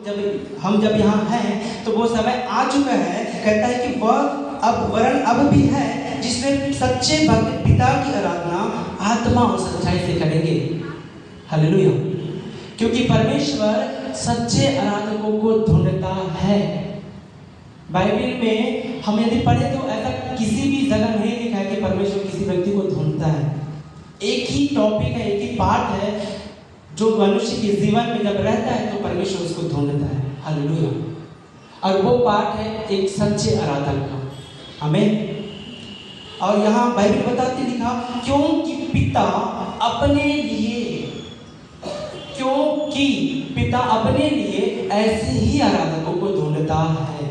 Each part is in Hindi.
जब यहाँ हैं तो वो समय आ चुका है, कहता है कि वह अब भी है जिसमें सच्चे भक्त पिता की आराधना आत्मा और सच्चाई से करेंगे। हालेलुया। क्योंकि परमेश्वर सच्चे आराधकों को ढूंढता है। बाइबल में हम यदि पढ़े तो ऐसा किसी भी जगह नहीं लिखा है कि परमेश्वर किसी व्यक्ति को ढूंढता है। एक ही टॉपिक है, एक ही पार्ट है जो मनुष्य के जीवन में जब रहता है तो परमेश्वर उसको ढूंढता है। हालेलुया। और वो पार्ट है एक सच्चे आराधक का। हमें और यहाँ बाइबल बताती लिखा, क्योंकि पिता अपने लिए ऐसे ही आराधकों को ढूंढता है।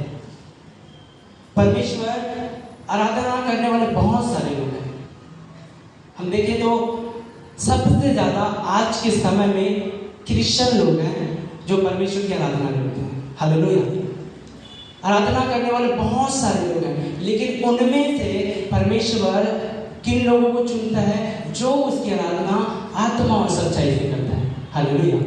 परमेश्वर आराधना करने वाले बहुत सारे लोग हैं। हम देखें तो सबसे ज्यादा आज के समय में क्रिश्चियन लोग हैं जो परमेश्वर की आराधना करते हैं। हालेलुया। आराधना करने वाले बहुत सारे लोग हैं, लेकिन उनमें से परमेश्वर किन लोगों को चुनता है? जो उसकी आराधना आत्मा और सच्चाई से करता है। हालेलुया।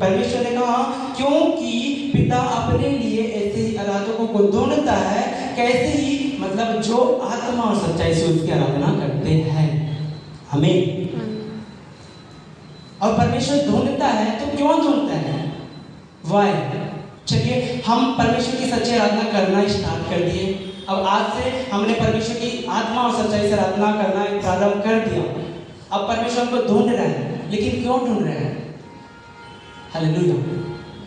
परमेश्वर ने कहा, क्योंकि पिता अपने लिए ऐसे ही आराधकों को ढूंढता है। कैसे ही? मतलब जो आत्मा और सच्चाई से उसकी आराधना करते हैं। हमें और परमेश्वर ढूंढता है तो क्यों ढूंढता है? वाई? चलिए हम परमेश्वर की सच्ची आराधना करना स्टार्ट कर दिए। अब आज से हमने परमेश्वर की आत्मा और सच्चाई से आराधना करना प्रारंभ कर दिया। अब परमेश्वर को ढूंढ रहे हैं, लेकिन क्यों ढूंढ रहे हैं? हालेलुया।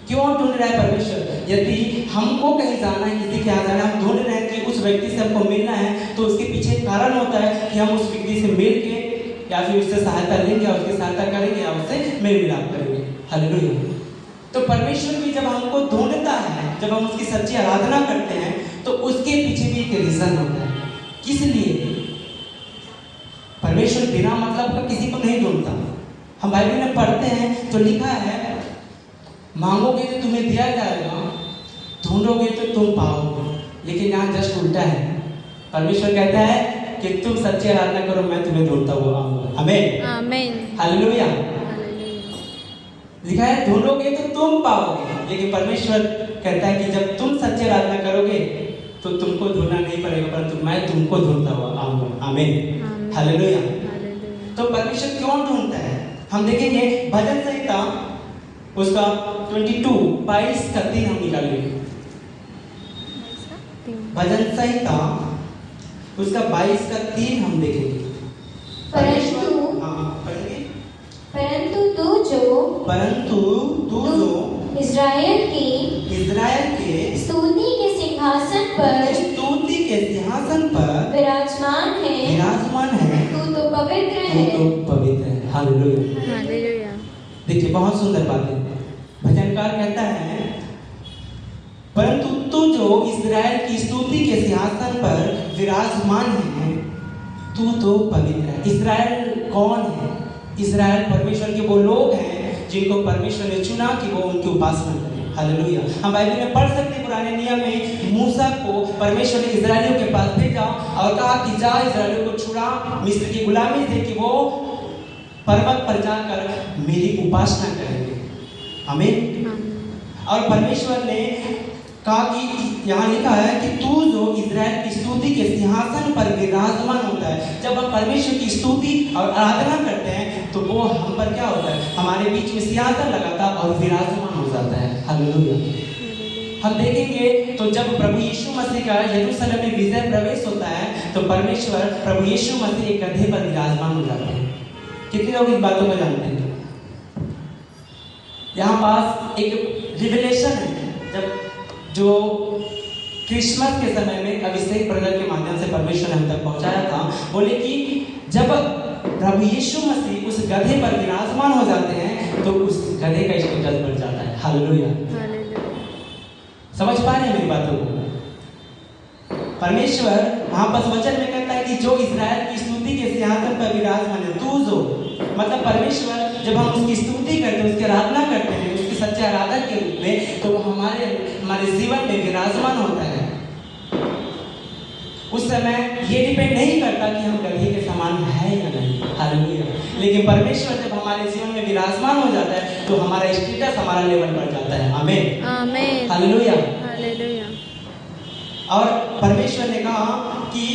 क्यों ढूंढ रहा है परमेश्वर? यदि हमको कहीं जाना है, किसी के यहाँ जाना है, हम ढूंढ रहे हैं कि उस व्यक्ति से हमको मिलना है, तो उसके पीछे कारण होता है कि हम उस व्यक्ति से मिल के या फिर उससे सहायता लेंगे, या उसकी सहायता करेंगे, या उससे मेल मिलाप करेंगे। हालेलुया। तो परमेश्वर भी जब हमको ढूंढता है, जब हम उसकी सच्ची आराधना करते हैं, तो उसके पीछे भी एक रीजन होता है। किस लिए? परमेश्वर बिना मतलब का किसी को नहीं ढूंढता। हम बाइबल में पढ़ते हैं तो लिखा है, मांगोगे तो तुम्हें दिया जाएगा, ढूंढोगे तो तुम पाओगे। लेकिन यहाँ जस्ट उल्टा है। परमेश्वर कहता है कि तुम सच्ची आराधना करो, मैं तुम्हें ढूंढता हुआ आऊंगा। आमीन। आमीन। हालेलुया। लिखा है ढूंढोगे तो तुम पाओगे। लेकिन परमेश्वर कहता है कि जब तुम सच्ची आराधना करोगे तो तुमको ढूंढना नहीं पड़ेगा, परंतु मैं तुमको ढूंढता हुआ आऊंगा। आमीन। हालेलुया। तो परमेश्वर क्यों ढूंढता है? हम देखेंगे भजन संहिता उसका 22:22 हम निकालेंगे। भजन संहिता उसका 22:3 हम देखेंगे। परंतु तू जो इज़राइल के स्तुति के सिंहासन पर विराजमान है, तू तो पवित्र है। हालेलुया। देखिए बहुत सुंदर बात है। भजनकार कहता है, परंतु तू जो इज़राइल की स्तुति के सिंहासन पर विराजमान है, तू तो पवित्र है। इज़राइल कौन है? इज़राइल परमेश्वर के वो लोग हैं जिनको परमेश्वर ने चुना कि वो उनकी उपासना करें। हालेलुया। हम बाइबल में पढ़ सकते हैं, पुराने नियम में मूसा को परमेश्वर ने इज़राइलियों के पास भेजा और कहा कि जा इज़राइलियों को छुड़ा मिस्र की गुलामी से, कि वो पर्वत पर जाकर मेरी उपासना करेंगे। आमीन। और परमेश्वर ने कहा कि यहाँ लिखा है कि तू जो इज़राइल की स्तुति के सिंहासन पर विराजमान होता है। जब हम परमेश्वर की स्तुति और आराधना करते हैं तो वो हम पर क्या होता है? हमारे बीच में सिंहासन लगाता और विराजमान हो जाता है। हालेलुया। हम देखेंगे तो जब प्रभु यीशु मसीह का यरूशलेम में विजय प्रवेश होता है तो परमेश्वर प्रभु यीशु मसीह एक गधे पर विराजमान हो जाते हैं। कितने लोग इस बातों को जानते हैं? यहाँ पास एक रिविलेशन है, जब जो क्रिसमस के समय में अभिषेक प्रकट के माध्यम से परमेश्वर ने हम तक पहुंचाया था। बोले कि जब प्रभु यीशु मसीह उस गधे पर विराजमान हो जाते हैं तो उस गधे का स्टेटस बढ़ जाता है। हालेलुया। समझ पा रहे हैं मेरी बातों को? परमेश्वर वहां पर वचन में कहता है कि जो इज़राइल की स्तुति के सिंहासन पर विराजमान है, तू जो मतलब परमेश्वर जब हम उसकी स्तुति करते हैं, उसकी आराधना करते हैं, उसके सच्चे आराधक के रूप में, तो वो हमारे जीवन में विराजमान होता है। उस समय ये डिपेंड नहीं करता कि हम गधे के समान है या नहीं। हालेलुया। लेकिन परमेश्वर जब हमारे जीवन में विराजमान हो जाता है तो हमारा स्टेटस, हमारा लेवल बढ़ जाता है। आमीन, आमीन, हालेलुया। हालेलुया। और परमेश्वर ने कहा कि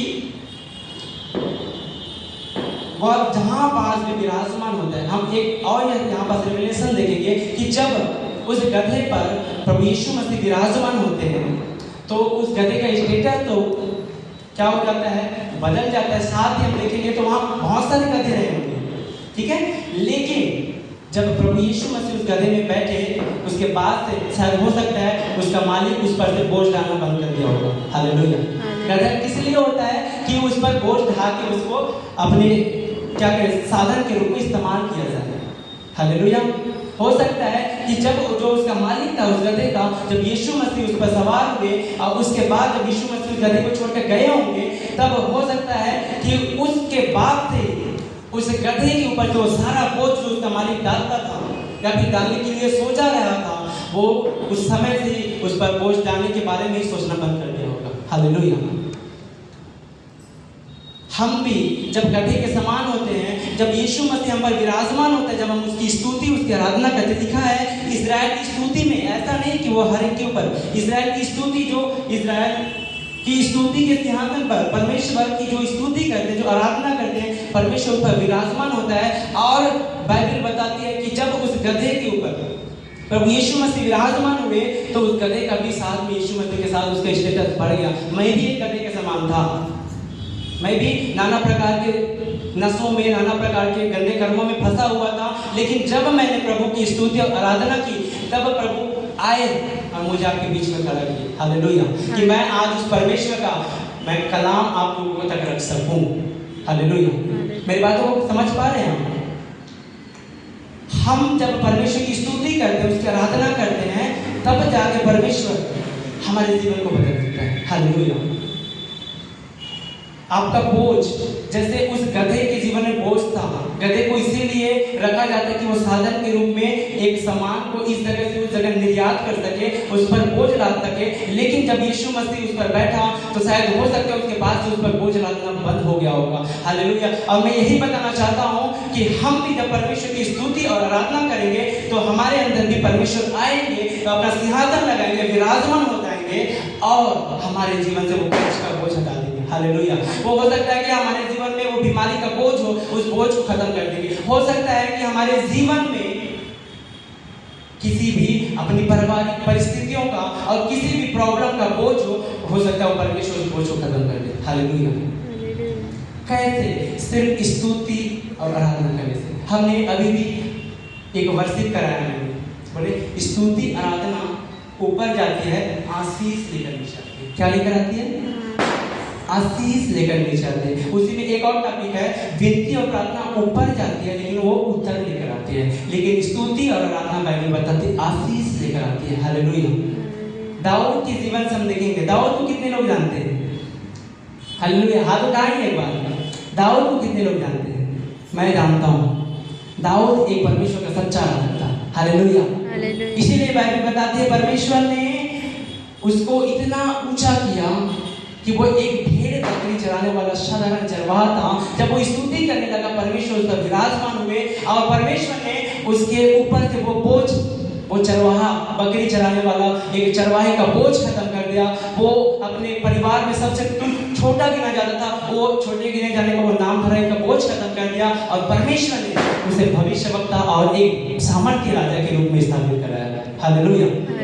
वह जहाँ पास में विराजमान होता है, हम एक और यहाँ पास रिवलेशन देखेंगे कि जब उस गधे पर प्रभु यीशु मसीह विराजमान होते हैं तो उस गधे का स्टेटस तो क्या हो जाता है, बदल जाता है। साथ ही हम देखेंगे तो वहाँ बहुत सारे गधे रहे होंगे, ठीक है। लेकिन जब प्रभु यीशु मसीह उस गधे में बैठे, उसके बाद से शायद हो सकता है उसका मालिक उस पर से बोझ डालना बंद कर दिया होगा। हालेलुया। गधा किस लिए होता है कि उस पर बोझ ढा के उसको अपने क्या करें, साधन के रूप में इस्तेमाल किया जाए। हालेलुया। हो सकता है कि जब जो उसका मालिक था उस गधे का, जब यीशु मसीह उस पर सवार हुए और उसके बाद जब यीशु मसीह उस गधे को छोड़कर गए होंगे, तब हो सकता है कि उसके बाद से उस गधे के ऊपर जो सारा बोझ जो उसका मालिक डालता था या फिर डालने के लिए सोचा रहा था, वो उस समय से उस पर बोझ डालने के बारे में ही सोचना बंद कर दिया होगा। हालेलुया। हम भी जब गधे के समान होते हैं, जब यीशु मसीह हम पर विराजमान होता है, जब हम उसकी स्तुति, उसकी आराधना करते, लिखा है इज़राइल की स्तुति में, ऐसा नहीं कि वो हर एक के ऊपर, इज़राइल की स्तुति, जो इज़राइल की स्तुति के सिंहासन पर परमेश्वर की जो स्तुति करते हैं, जो आराधना करते हैं, परमेश्वर पर विराजमान होता है। और बाइबल बताती है कि जब उस गधे के ऊपर प्रभु यीशु मसीह विराजमान हुए तो उस गधे का भी साथ में यीशु मसीह के साथ उसका स्टेटस बढ़ गया। मैं भी एक गधे के समान था, मैं भी नाना प्रकार के नशों में, नाना प्रकार के गंदे कर्मों में फंसा हुआ था। लेकिन जब मैंने प्रभु की स्तुति और आराधना की, तब प्रभु आए और मुझे आपके बीच में खड़ा किया। हालेलुया। कि मैं आज उस परमेश्वर का मैं कलाम आप लोगों तक रख सकूं। हालेलुया। मेरी बातों को समझ पा रहे हैं हम जब परमेश्वर की स्तुति करते हैं, उसकी आराधना करते हैं, तब जाके परमेश्वर हमारे जीवन को बदल देता है। हालेलुया। आपका बोझ, जैसे उस गधे के जीवन में बोझ था, गधे को इसीलिए रखा जाता है कि वो साधन के रूप में एक सामान को इस जगह से उस जगह निर्यात कर सके, उस पर बोझ लाद सके। लेकिन जब यीशु मसीह उस पर बैठा तो शायद हो सकता है उसके बाद से उस पर बोझ लादना बंद हो गया होगा। हालेलुया। और मैं यही बताना चाहता हूँ कि हम भी जब परमेश्वर की स्तुति और आराधना करेंगे तो हमारे अंदर भी परमेश्वर आएंगे, तो अपना सिंहासन लगाएंगे, विराजमान हो जाएंगे और हमारे जीवन से वो बोझ का बोझ हटा देंगे। हालेलुया। वो हो सकता है कि हमारे जीवन में वो बीमारी का बोझ हो, उस बोझ को खत्म कर देंगे। हो सकता है कि हमारे जीवन में किसी भी अपनी पारिवारिक परिस्थितियों का और किसी भी प्रॉब्लम का बोझ हो सकता है वो परमेश्वर उस बोझ को खत्म कर दे। हालेलुया। कैसे? सिर्फ स्तुति और आराधना करने से। हमने अभी भी एक वर्षिप कराया है, बोले स्तुति आराधना ऊपर जाती है, आशीष लेकर नीचे आती है। क्या लेकर आती है? आशीष लेकर नीचे आते हैं। उसी में एक और टॉपिक है, विनती और प्रार्थना ऊपर जाती है लेकिन वो उत्तर लेकर आती है, लेकिन स्तुति और आराधना बाइबल बताती है आशीष लेकर आती है। हालेलुया। दाऊद के जीवन से हम देखेंगे, दाऊद को कितने लोग जानते हैं? हालेलुया। हाथ उठाइए एक बार। दाऊद को कितने लोग जानते हैं? मैं जानता हूँ। दाऊद एक परमेश्वर का सच्चा आराधक था। हालेलुया। इसीलिए बाइबल बताती है परमेश्वर ने उसको इतना ऊंचा किया कि वो एक भेड़ बकरी चराने वाला साधारण चरवाहा था। जब वो स्तुति करने लगा, परमेश्वर उस पर विराजमान हुए और परमेश्वर ने उसके ऊपर से वो बोझ, वो चरवाहा, बकरी चराने वाला एक चरवाहे का बोझ खत्म कर दिया। वो अपने परिवार में सबसे छोटा गिना जाता था, वो छोटे गिने जाने का वो नाम धरा, का बोझ खत्म कर दिया और परमेश्वर ने उसे भविष्यवक्ता और एक सामर्थ्य राजा के रूप में स्थापित कराया। हालेलुया।